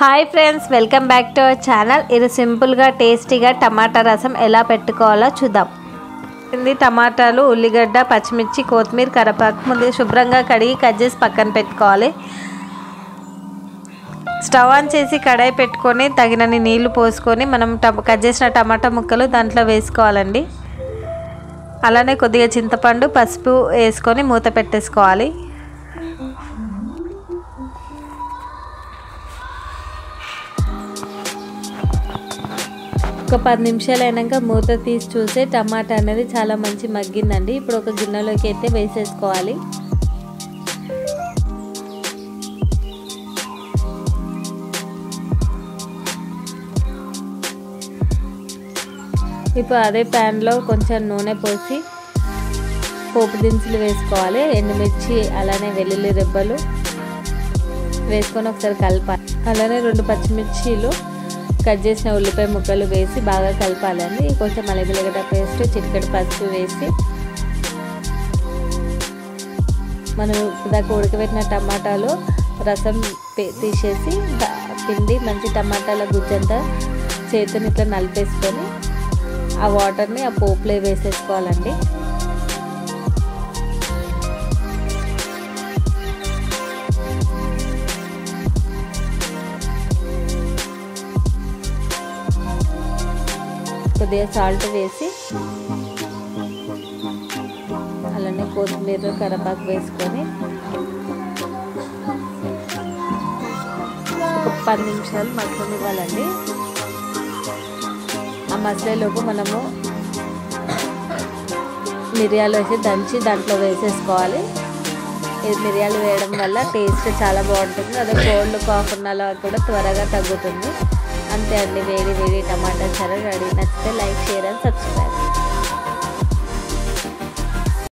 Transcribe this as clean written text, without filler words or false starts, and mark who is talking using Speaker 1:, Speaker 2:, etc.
Speaker 1: Hi friends, welcome back to our channel. ఇది సింపుల్గా టేస్టీగా టమాటా రసం ఎలా పెట్టుకోవాలో చూద్దాం. ఇది టమాటాలు, ఉల్లిగడ్డ, పచ్చిమిర్చి, కొత్తిమీర, కరివేపాకు ముందుగా శుభ్రంగా కడిగి కట్ చేసి పక్కన పెట్టుకోవాలి. స్టవ్ ఆన్ చేసి కడాయి పెట్టుకొని తగినన్ని నీళ్లు పోసుకొని మనం కట్ చేసిన టమాటా ముక్కలు దాంట్లో వేసుకోవాలండి. అలానే కొద్దిగా చింతపండు, పసుపు వేసుకొని మూత పెట్టేసుకోవాలి. ఒక 10 నిమిషాలు అయినాక మూత తీసి చూస్తే టమాటా అనేది చాలా మంచి మగ్గిందండి. ఇప్పుడు ఒక గిన్నెలోకి అయితే వేసేసుకోవాలి. ఇప్పుడు అదే ప్యాన్లో కొంచెం నూనె పోసి పోపు దినుసులు వేసుకోవాలి. ఎండుమిర్చి అలానే వెల్లుల్లి రెబ్బలు వేసుకొని ఒకసారి కలపాలి. అలానే 2 పచ్చిమిర్చీలు, కట్ చేసిన ఉల్లిపాయ ముక్కలు వేసి బాగా కలపాలండి. కొంచెం అల్లం పేస్ట్, చిటికెడు పసుపు వేసి మనం దాకా ఉడకబెట్టిన టమాటాలు రసం తీసేసి పిండి మంచి టమాటాల గుజ్జంతా చేతిని ఇట్లా నలిపేసుకొని ఆ వాటర్ని ఆ పోపులో వేసేసుకోవాలండి. కొద్దిగా సాల్ట్ వేసి అలానే కొత్తిమీర, కరివేపాకు వేసుకొని ఒక 10 నిమిషాలు మగ్గనివ్వాలండి. ఆ మసాలాలోపు మనము మిరియాలు వేసి దంచి దాంట్లో వేసేసుకోవాలి. ఇది మిరియాలు వేయడం వల్ల టేస్ట్ చాలా బాగుంటుంది. అదే కోల్డ్ కాఫ్ ఉన్నలా కూడా త్వరగా తగ్గుతుంది. అంతే అండి, వేడి వేడి టమాటా చారు రెడీ. నచ్చితే లైక్, షేర్ అండ్ సబ్స్క్రైబ్.